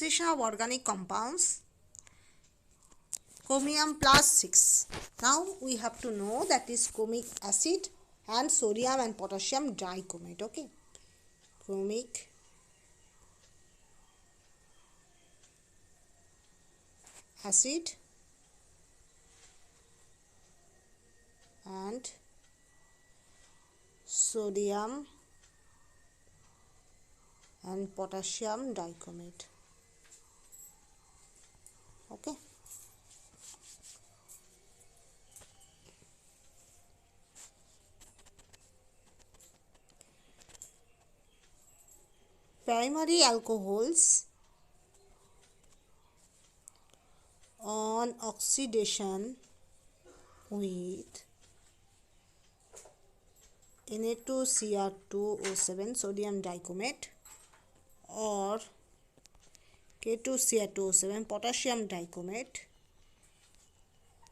oxidation of organic compounds, chromium plus 6. Now we have to know that is chromic acid and sodium and potassium dichromate. Okay, chromic acid and sodium and potassium dichromate. Okay, primary alcohols on oxidation with Na2Cr2O7 sodium dichromate or K2Cr2O7 potassium dichromate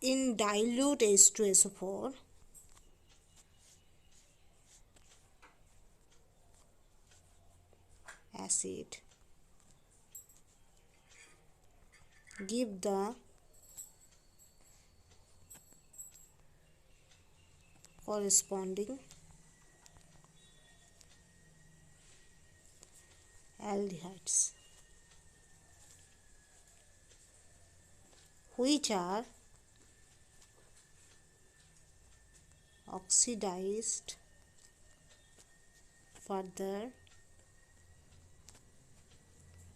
in dilute H2SO4 acid give the corresponding aldehydes which are oxidized further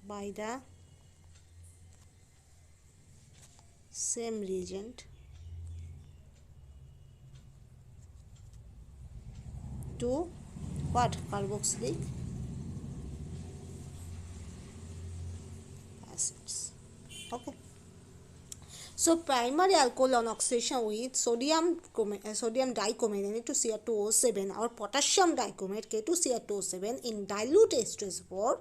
by the same reagent to what? Carboxylic acids. Okay. So primary alcohol on oxidation with sodium dichromate Na2Cr2O7 or potassium dichromate K2Cr2O7 in dilute H2SO4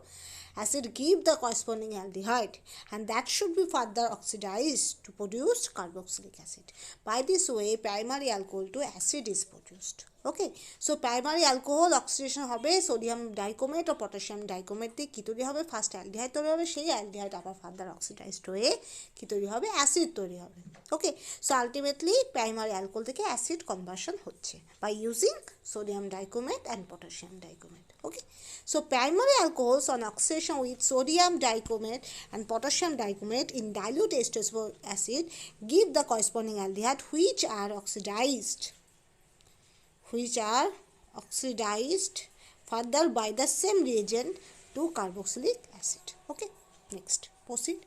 acid give the corresponding aldehyde, and that should be further oxidized to produce carboxylic acid. By this way primary alcohol to acid is produced. Okay, so primary alcohol oxidation hobe sodium dichromate or potassium dichromate দিয়ে কি তৈরি হবে? First aldehyde তৈরি হবে, সেই aldehyde আবার further oxidised হয়ে কি তৈরি হবে? অ্যাসিড তৈরি হবে। Okay, so ultimately primary alcohol থেকে অ্যাসিড কনভার্সন হচ্ছে by using sodium dichromate and potassium dichromate. Okay, so primary alcohols on oxidation with sodium dichromate and potassium dichromate in dilute H2SO4 acid give the corresponding aldehyde which are oxidized further by the same reagent to carboxylic acid. Okay, next proceed.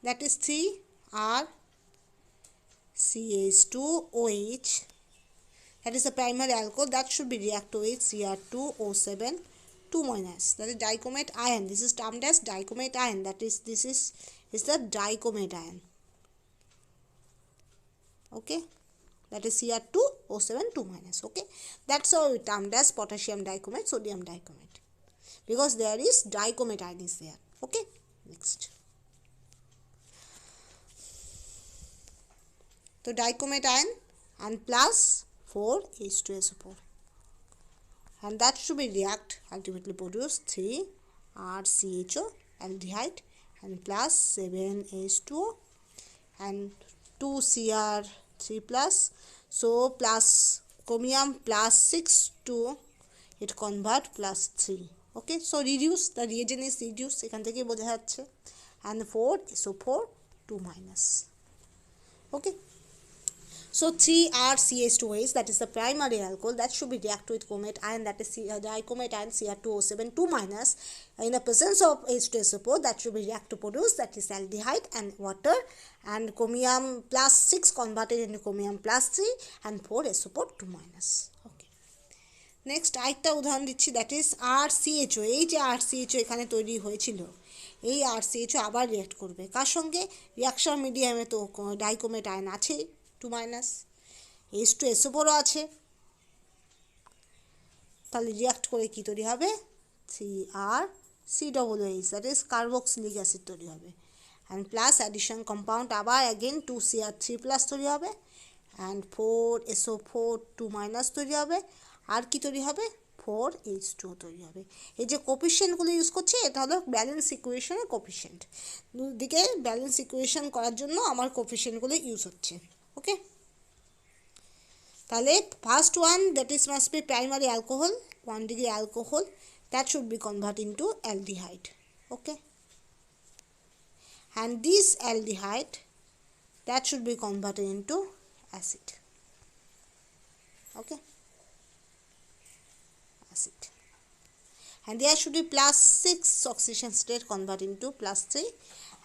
That is 3RCH2OH. That is the primary alcohol that should be reacted with Cr2O7 2-. That is dichromate ion. This is termed as dichromate ion. That is this is the dichromate ion. Okay, that is Cr2O7 2-. Okay, that's how we termed as potassium dichromate, sodium dichromate, because there is dichromate ion is there. Okay, next. So dichromate ion and plus 4H2SO4, and that should be react ultimately produce 3RCHO aldehyde and plus 7H2O and 2Cr3 plus, so plus chromium plus 6 to it convert plus 3. Okay, so reduce, the reagent is reduced এখান থেকে বোঝা যাচ্ছে, and 4SO4 2-. Okay, so 3RCH2OH, that is the primary alcohol that should be reacted with chromate ion, that is dichromate ion Cr2O7 2-. In the presence of H2SO4 that should be reacted to produce, that is aldehyde and water, and chromium plus 6 converted into chromium plus 3 and 4SO4 2-. Okay, next আরেকটা উদাহরণ দিচ্ছি, that is RCHO. এই যে RCHO এখানে তৈরি হয়েছিল, এই RCHO আবার রিঅ্যাক্ট করবে কার সঙ্গে? রিঅ্যাকশন মিডিয়ামে তো ডাইক্রোমেট আয়ন আছে 2-, H2SO4 আছে, তাহলে রিঅ্যাক্ট করে কি তৈরি হবে? 3RCOOH, that is carboxylic acid তৈরি হবে, and plus addition compound আবার again 2Cr3 plus তৈরি হবে, and 4SO4 2- তৈরি হবে, আর কি তৈরি হবে? 4H2O তৈরি হবে। এই যে কোফিশিয়েন্টগুলো ইউজ করছি এটা হলো ব্যালেন্স ইকুয়েশনের কোফিশিয়েন্ট, দুদিকে ব্যালেন্স ইকুয়েশন করার জন্য আমার কোফিশিয়েন্টগুলো ইউজ হচ্ছে। ওকে, তাহলে first one that is must B primary alcohol, 1 degree alcohol, that should be converted into aldehyde. Okay, and this aldehyde that should be converted into acid. Okay, acid, and there should be +6 oxidation state convert into +3,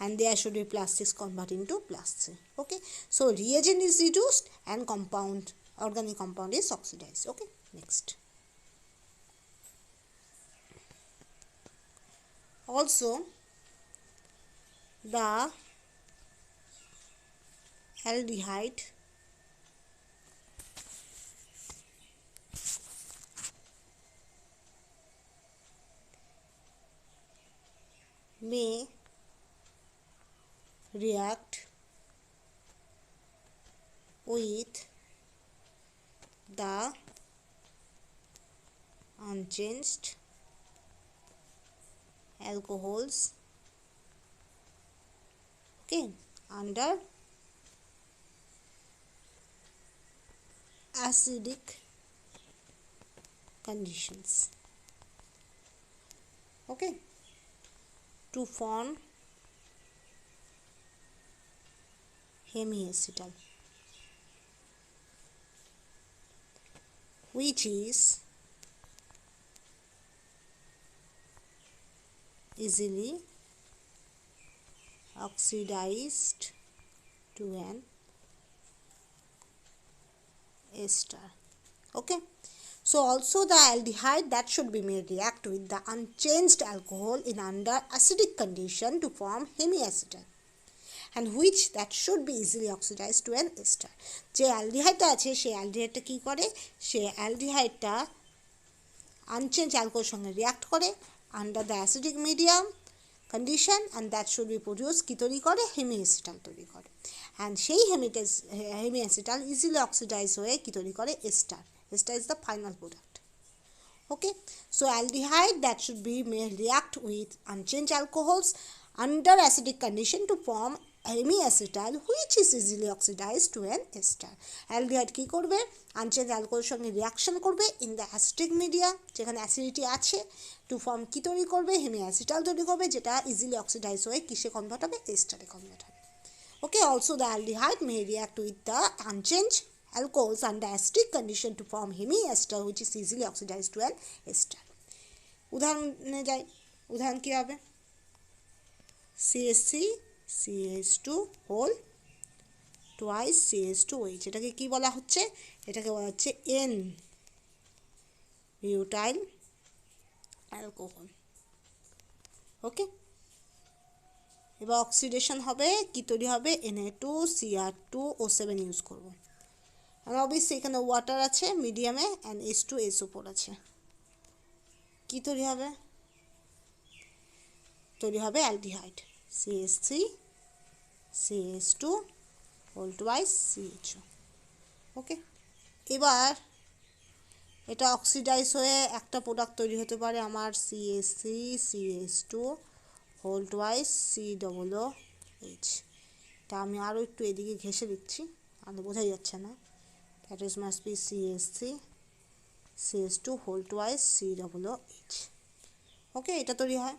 and there should be +6 convert into +3. Okay, so reagent is reduced and compound, organic compound is oxidized. Okay, next. Also, the aldehyde may react with the unchanged alcohols, okay, under acidic conditions, okay, to form hemiacetal, which is easily oxidized to an ester. Okay, so also the aldehyde that should be made react with the unchanged alcohol in under acidic condition to form hemiacetal, and which that should be easily oxidized to an ester. যে অ্যালডিহাইডটা আছে সেই অ্যালডিহাইডটা কী করে, সে অ্যালডিহাইডটা unchange অ্যালকোহলের সঙ্গে react করে under the acidic medium condition, and that should be produce কী তৈরি করে, hemiacetal তৈরি করে, অ্যান্ড সেই হেমিঅ্যাসিটাল ইজিলি অক্সিডাইজ হয়ে কী তৈরি করে, ester. Ester is the final product. Okay, so aldehyde that should be may react with unchanged alcohols under acidic condition to form hemiacetal, which is easily oxidized to an ester. aldehyde কি করবে, unchanged alcohol সঙ্গে reaction করবে in the acidic media যেখানে acidity আছে, to form কি তৈরি করবে, hemiacetal তৈরি করবে, যেটা ইজিলি অক্সিডাইজ হয়ে কিসে কনভার্ট হবে, এস্টারে কনভার্ট হবে. Okay, also the aldehyde may react with the unchanged alcohols under acidic condition to form hemiester, which is easily oxidized to an ester. উদাহরণে যাই, উদাহরণ কী হবে, CSC CH2 whole twice CH2OH, এটাকে কী বলা হচ্ছে, এটাকে বলা হচ্ছে N বিউটাইল অ্যালকোহল. ওকে, এবার অক্সিডেশন হবে, কী তৈরি হবে, Na2Cr2O7 ইউজ করব, আর অবভিয়াসলি এখানে ওয়াটার আছে মিডিয়ামে অ্যান্ড H2SO4 আছে, কী তৈরি হবে, তৈরি হবে aldehyde CH3 CH2 whole twice CHO. Okay, এবার এটা অক্সিডাইজ হয়ে একটা প্রোডাক্ট তৈরি হতে পারে আমার CH3 CH2 whole twice COOH. তা আমি আরও একটু এদিকে ঘেঁষে দিচ্ছি, আর বোঝাই যাচ্ছে না, that is must be CH3 CH2 whole twice COOH. Okay, এটা তৈরি হয়.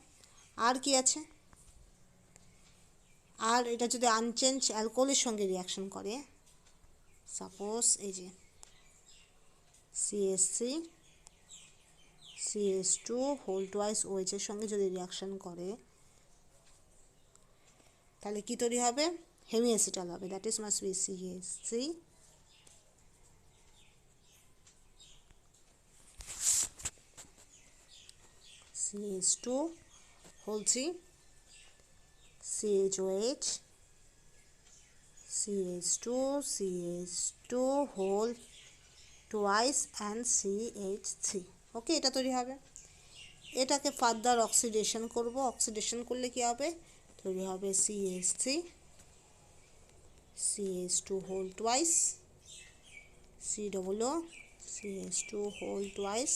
আর কি আছে, আর এটা যদি আনচেঞ্জ অ্যালকোহলের সঙ্গে রিয়াকশন করে, সাপোজ এই যে CH3 CH2 whole twice OH এর সঙ্গে যদি রিয়াকশন করে, তাহলে কী তৈরি হবে, হেমিঅ্যাসিটাল হবে, that is must be CH3 CH2 whole 3 CHOH CH2 CH2 whole twice and CH3. Okay, এটা তৈরি হবে. এটাকে ফার্দার অক্সিডেশন করব, অক্সিডেশন করলে কি হবে, তৈরি হবে CH3 CH2 whole twice COO CH2 whole twice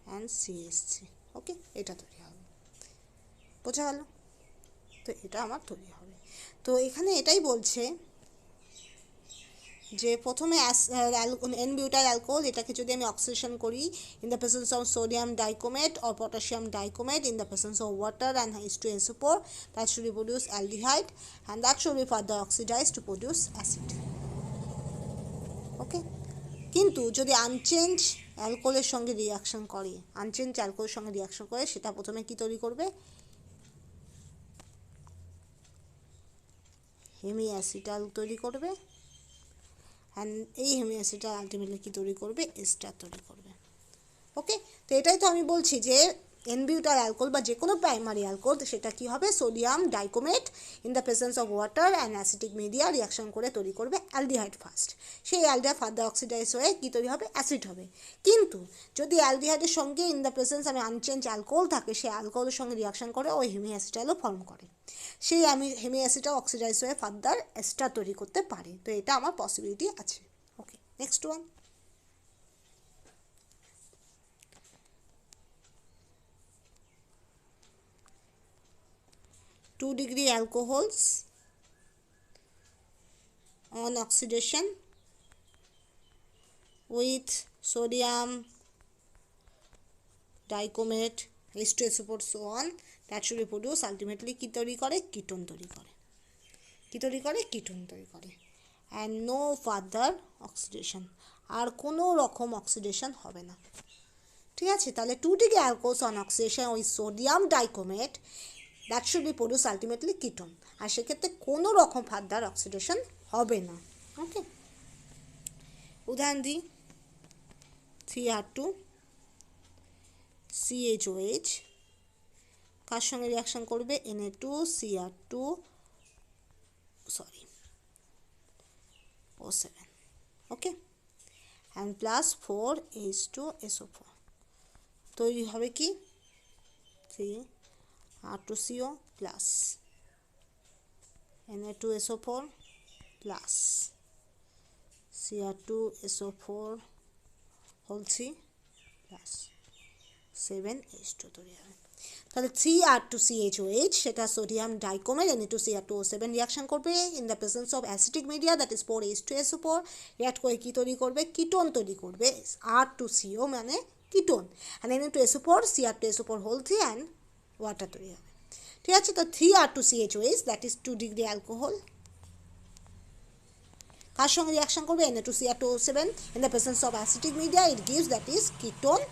and CH3। Okay, এটা তৈরি হবে, বোঝা গেল? তো এটা আমার তৈরি হবে। তো এখানে এটাই বলছে যে প্রথমে N-butyl alcohol, এটাকে যদি আমি অক্সিডেশন করি in the presence of sodium dichromate or potassium dichromate in the presence of water and H2SO4, that should produce aldehyde and that should be further oxidized to produce acid. ওকে, কিন্তু যদি unchange অ্যালকোহলের সঙ্গে reaction করে, unchange অ্যালকোহলের সঙ্গে reaction করে, সেটা প্রথমে কি তৈরি করবে? হেমি অ্যাসিটাল তৈরি করবে, অ্যান্ড এই হেমি অ্যাসিটাল আলটিমেটলি কি তৈরি করবে? এস্টার তৈরি করবে। ওকে, তো এটাই তো আমি বলছি যে N-butyl alcohol বা যে কোনো প্রাইমারি অ্যালকোহল, সেটা কি হবে? Sodium dichromate in the presence of water and acetic media reaction করে তৈরি করবে অ্যালডিহাইড ফার্স্ট। সেই অ্যালডিহাইড ফার্দার অক্সিডাইজ হয়ে কী তৈরি হবে? অ্যাসিড হবে। কিন্তু যদি অ্যালডিহাইডের সঙ্গে ইন দ্য প্রেজেন্স আমি আনচেঞ্জ অ্যালকোহল থাকে, সেই অ্যালকোহলের সঙ্গে রিয়াকশন করে ওই হেমি অ্যাসিটালও ফর্ম করে, সেই হেমি অ্যাসিডটাও অক্সিডাইজ হয়ে ফার্দার এস্টার তৈরি করতে পারে। তো এটা আমার পসিবিলিটি আছে। Okay, next one. 2-degree alcohols on oxidation with sodium dichromate H2SO4 so on, that should reproduce ultimately কি তৈরি করে? কিটোন তৈরি করে। কি তৈরি করে? কিটোন তৈরি করে। and no further oxidation, আর কোনো রকম অক্সিডেশন হবে না। ঠিক আছে, তাহলে 2-degree alcohols on oxidation with sodium dichromate, that should be produce ultimately ketone, আর সেক্ষেত্রে কোনো রকম ফার্দার অক্সিডেশন হবে না। ওকে, উদাহরণ দিই, 3R2 CHOH কার সঙ্গে রিয়াকশন করবে? Na2CR2 O7। Okay, and plus 4H2SO4 তৈরি হবে কি? 3R2CO plus Na2SO4 plus Cr2SO4 whole 3 plus 7H2 তৈরি হবে। তাহলে 3R2CHOH, সেটা সোডিয়াম ডাইক্রোমেট Na2Cr2O7 রিয়াকশন করবে in the presence of acetic media, that is 4H2SO4, react করে কী তৈরি করবে? কিটোন তৈরি করবে, R2CO মানে ketone, and Na2SO4 Cr2SO4 whole 3 and water তৈরি হবে। ঠিক আছে, তো 3R2CHOH, that is 2-degree alcohol, কার সঙ্গে রিয়াকশন করবে? Na2Cr2O7 in the presence of acidic media, it gives, that is ketone,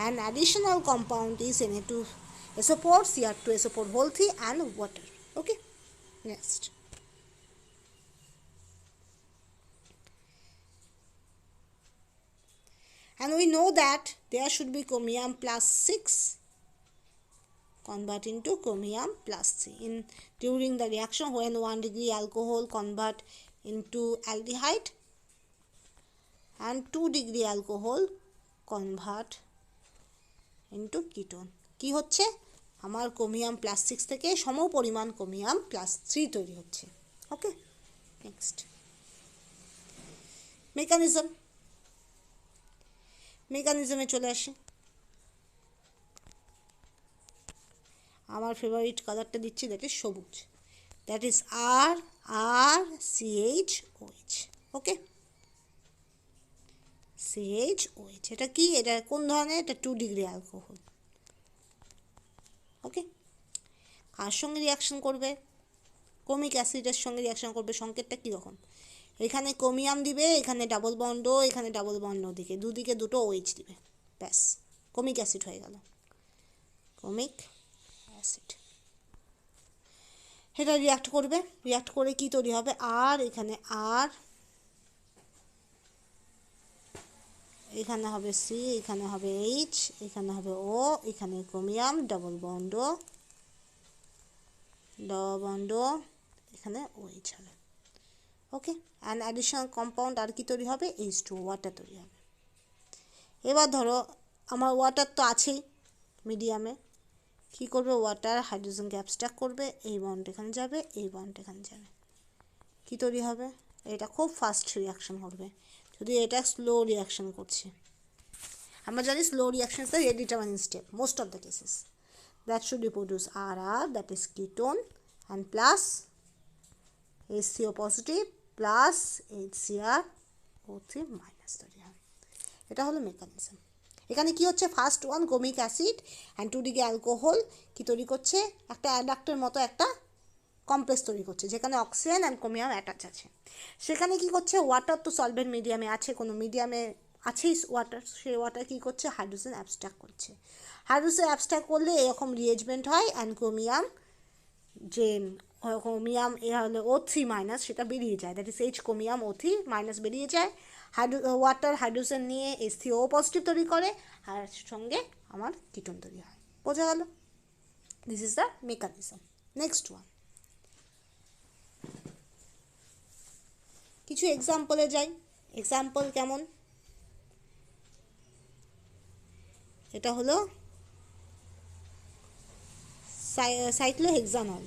and additional compound is Na2SO4 Cr2SO4 whole 3 and water. Okay, next. And we know that there should be chromium plus 6 convert into chromium plus 3 in during the reaction when 1-degree alcohol convert into aldehyde and 2-degree alcohol convert into ketone। কি হচ্ছে? আমার chromium plus 6 থেকে সম পরিমাণ chromium plus 3 তৈরি হচ্ছে। ওকে, next. মেকানিজমে চলে আসি। আমার ফেভারিট কালারটা দিচ্ছি, দ্যাট ইজ সবুজ, that is RRCHOH। Okay, CHOH এটা কি? এটা কোন ধরনের? এটা 2-degree অ্যালকোহল। ওকে, কার সঙ্গে রিয়াকশন করবে? ক্রোমিক অ্যাসিডের সঙ্গে রিয়াকশন করবে। সংকেতটা কীরকম? এখানে ক্রোমিয়াম দিবে, এখানে ডাবল বন্ড, এখানে ডাবল বন্ড, দিকে দুদিকে দুটো OH দিবে, ব্যাস ক্রোমিক অ্যাসিড হয়ে গেল, ক্রোমিক অ্যাসিড। এটা রিয়াক্ট করবে, রিয়াক্ট করে কি তৈরি হবে? আর এখানে আর, এখানে হবে C, এখানে হবে H, এখানে হবে O, এখানে ক্রোমিয়াম ডাবল বন্ড, এখানে OH হবে। ওকে, অ্যান্ড অ্যাডিশনাল কম্পাউন্ড আর কি তৈরি হবে? H2, ওয়াটার তৈরি হবে। এবার ধরো আমার ওয়াটার তো আছেই মিডিয়ামে, কী করবে? ওয়াটার হাইড্রোজেনকে অ্যাবস্ট্রাক্ট করবে, এই বন্ড এখানে যাবে, এই বন্ড এখানে যাবে, কী তৈরি হবে? এটা খুব ফাস্ট রিয়াকশন করবে, যদি এটা স্লো রিয়াকশন করছে। আমরা জানি slow reaction is the rate determining step most of the cases. That should reproduce RR, that is ketone, and plus HCO positive plus HCR O3 minus তৈরি হয়। এটা হলো মেকানিজম। এখানে কি হচ্ছে, ফার্স্ট ওয়ান কোমিক অ্যাসিড অ্যান্ড 2 ডিগ্রি অ্যালকোহল কি তৈরি করছে, একটা অ্যাডাক্টের মতো একটা কমপ্লেক্স তৈরি করছে যেখানে অক্সিজেন অ্যান্ড ক্রোমিয়াম অ্যাটাচ আছে। সেখানে কি করছে, ওয়াটার তো সলভেন্ট মিডিয়ামে আছে, কোনো মিডিয়ামে আছেই ওয়াটার, সেই ওয়াটার কী করছে, হাইড্রোজেন অ্যাবস্ট্রাক্ট করছে। হাইড্রোজেন অ্যাবস্ট্রাক্ট করলে এরকম রিয়েজমেন্ট হয় অ্যান্ড ক্রোমিয়াম, যে ক্রোমিয়াম এ হলো O3 মাইনাস, সেটা বেরিয়ে যায়, that is H chromium O3 minus বেরিয়ে যায়। ওয়াটার হাইড্রোজেন নিয়ে HCO পজিটিভ তৈরি করে, আর সঙ্গে আমার কিটোন তৈরি হয়। বোঝা গেল? This is the mechanism. Next one, কিছু এক্সাম্পলে যাই। এক্সাম্পল কেমন, এটা হলো সাইক্লোহেক্সানল।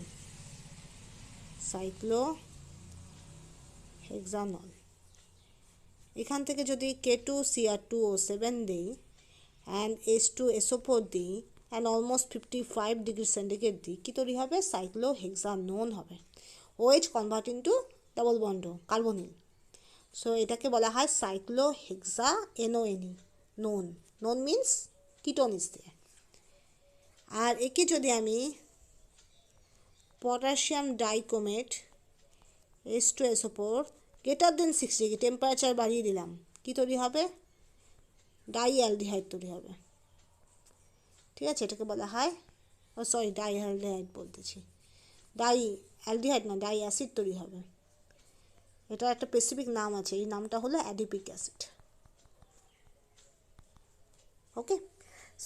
সাইক্লোহেক্সানল এখান থেকে যদি K2Cr2O7 দিই অ্যান্ড H2SO4 দিই অ্যান্ড অলমোস্ট 55 ডিগ্রি সেন্টিগ্রেড দিই, কী তৈরি হবে, সাইক্লোহেক্সানোন হবে। OH convert into double bond carbonyl, so এটাকে বলা হয় cyclohexanone none. None means ketone is there. আর একে যদি আমি potassium dichromate H2SO4 greater than 6 degree temperature বাড়িয়ে দিলাম, কী তৈরি হবে, ডাইঅ্যালডিহাইড তৈরি হবে। ঠিক আছে, এটাকে বলা হয়, ও সরি ডাইঅ্যালডিহাইড বলতেছি, ডাইঅ্যালডিহাইড না, ডাই অ্যাসিড তৈরি হবে। এটা একটা স্পেসিফিক নাম আছে, এই নামটা হলো অ্যাডিপিক অ্যাসিড। ওকে,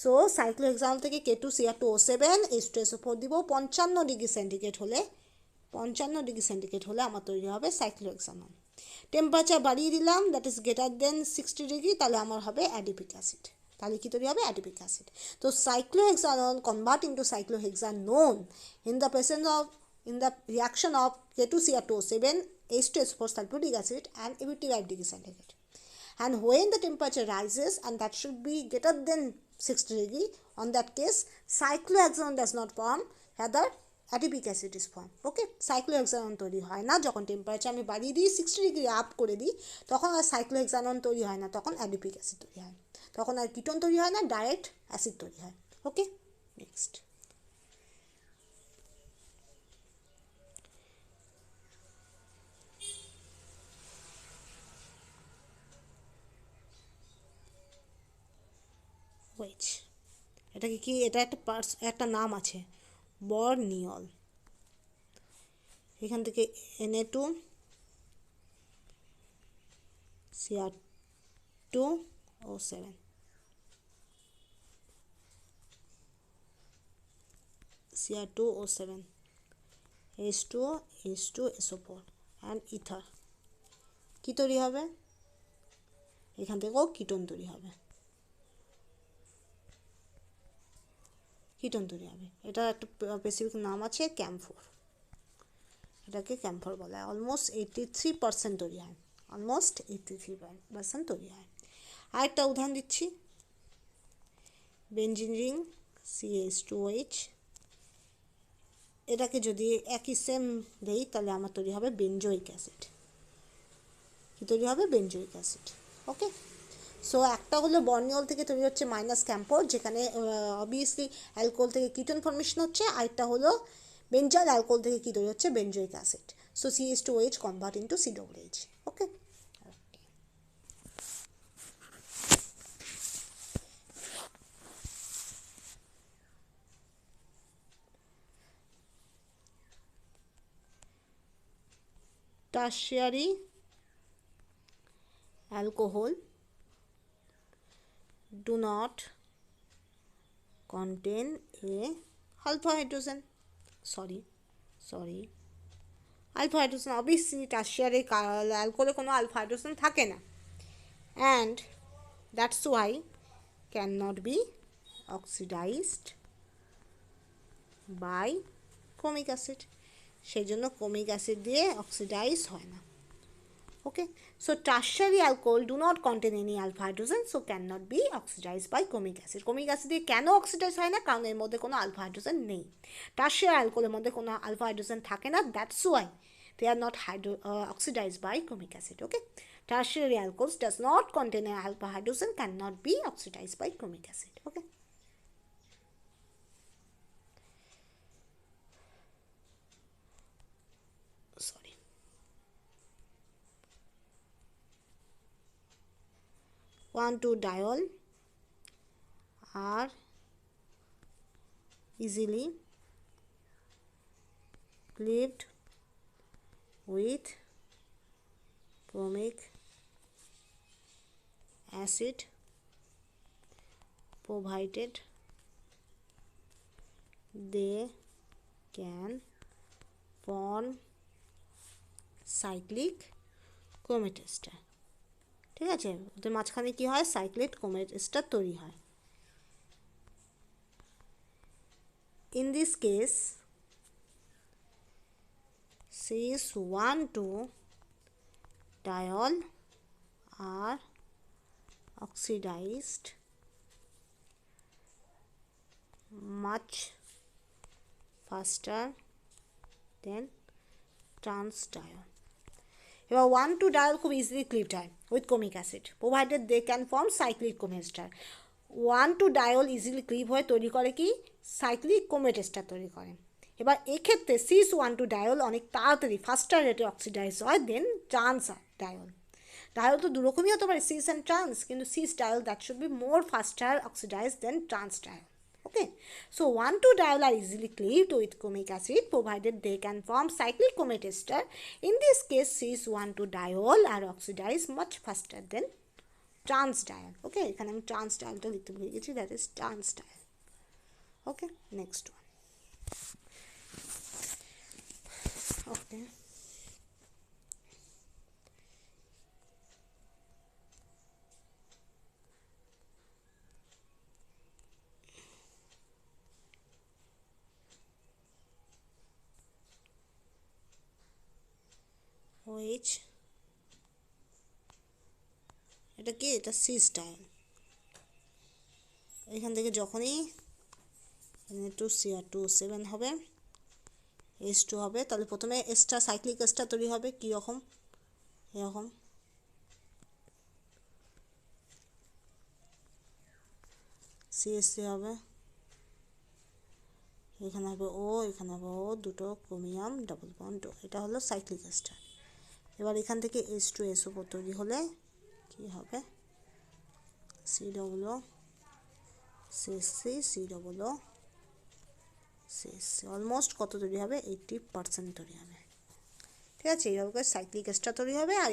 সো সাইক্লোহেক্সানল থেকে K2Cr2O7 H2SO4 দিব, 55 ডিগ্রি সেন্টিগ্রেড হলে, 55 ডিগ্রি সেন্টিগ্রেড হলে আমার তৈরি হবে সাইক্লোহেক্সানল। টেম্পারেচার বাড়িয়ে দিলাম, that is greater than 60 degree, তাহলে আমার হবে অ্যাডিপিক অ্যাসিড। তাহলে কী তৈরি হবে, অ্যাডিপিক অ্যাসিড। তো cyclohexanol convert into cyclohexanone in the presence of, in the reaction of K2Cr2O7 H2SO4 sulfuric acid and 85 degree centigrade. And when the temperature rises, and that should be greater than 60 degree, on that case cyclohexanon does not form, rather adipic acid is form. Okay, cyclohexanone তৈরি হয় না যখন temperature আমি বাড়িয়ে দিই, 60 degree up করে দিই, তখন আর সাইক্লোহেক্সানন তৈরি হয় না, তখন অ্যাডিপিক অ্যাসিড তৈরি হয়, তখন আর কিটোন তৈরি হয় না, ডাইরেক্ট অ্যাসিড তৈরি হয়। ওকে, নেক্সট, ওয়েজ, এটাকে কি, এটা একটা নাম আছে, বর্নিয়ল। এখান থেকে Na2Cr2O7, Cr2O7 H2SO4 and ether, কী তৈরি হবে, এখান থেকেও কিটোন তৈরি হবে, কিটোন তৈরি হবে। এটা একটা স্পেসিফিক নাম আছে, ক্যাম্ফোর। এটাকে ক্যাম্ফোর বলা হয়। অলমোস্ট 83% তৈরি হয়, অলমোস্ট 83% তৈরি হয়। আরেকটা উদাহরণ দিচ্ছি, বেঞ্জিন রিং CH2OH, এটাকে যদি একই সেম দেই তাহলে আমার তৈরি হবে বেঞ্জোইক অ্যাসিড। কী তৈরি হবে, বেঞ্জোইক অ্যাসিড। ওকে, সো একটা হলো বর্নিয়ল থেকে তৈরি হচ্ছে মাইনাস ক্যাম্পোর, যেখানে অবভিয়াসলি অ্যালকোহল থেকে কিটোন ফর্মেশন হচ্ছে, আরেকটা হলো বেঞ্জল অ্যালকোহল থেকে কী তৈরি হচ্ছে, benzoic acid. So CH2OH convert into COOH। Okay, tertiary alcohol do not contain a alpha hydrogen, alpha hydrogen, obviously tertiary alcohol কোনো alpha hydrogen থাকে না, and that's why cannot be oxidized by chromic acid, সেই জন্য chromic acid দিয়ে oxidise হয় না। Okay, so tertiary alcohol do not contain any alpha hydrogen, so cannot be oxidized by chromic acid. Chromic acid দিয়ে কেন oxidise হয় না? কারণ এর মধ্যে কোনো আলফা হাইড্রোজেন নেই। টার্সিয়ারি অ্যালকোহলের মধ্যে কোনো আলফা হাইড্রোজেন থাকে না, that's why they are not oxidized by chromic acid. Okay, tertiary alcohols does not contain an alpha hydrogen, cannot be oxidized by chromic acid. Okay, sorry. 1,2-diol are easily cleaved with chromic acid provided they can form cyclic chromat ester. ঠিক আছে, ওদের মাঝখানে কি হয়? Cyclic chromat ester তৈরি হয়। In this case cis-1,2-diol are oxidized much faster than trans-diol. এবার 1,2-diol খুব ইজিলি ক্লিভড হয় with chromic acid provided they can form cyclic chromat ester. 1,2-diol easily ক্লিভ হয়ে তৈরি করে কি? সাইক্লিক chromat ester তৈরি করে। এবার এক্ষেত্রে cis-1,2-diol অনেক তাড়াতাড়ি ফাস্টার রেটে অক্সিডাইজ হয় দেন ট্রান্স-ডায়ল। ডায়ল তো দুরকমই হতে পারে, সিস অ্যান্ড ট্রান্স, কিন্তু cis-diol that should be more faster oxidise than trans diol. Okay, so 1,2-diol are easily cleaved with chromic acid provided they can form cyclic chromat ester. In this case cis-1,2-diol are oxidized much faster than trans-diol. Okay, এখানে আমি trans-diolটা লিখতে ভুলে গেছি, that is trans-diol. Okay, next one. Okay, which এটা কি? এটা cis-diol। এখান থেকে যখনই Na2Cr2O7 হবে, H2 হবে, তাহলে প্রথমে এস্টার সাইক্লিক এস্টার তৈরি হবে কি রকম? এরকম CH3 হবে, এখানে হবে ও, এখানে হবে ও, দুটো ক্রোমিয়াম ডাবল বন্ড ও, এটা হলো সাইক্লিক এস্টার। এবার এখান থেকে H2SO4 তৈরি হলে কি হবে? C+O CH3 C+O CH3 almost কত তৈরি হবে? 80% তৈরি হবে। ঠিক আছে, এইভাবে সাইক্লিক এস্টার তৈরি হবে। আর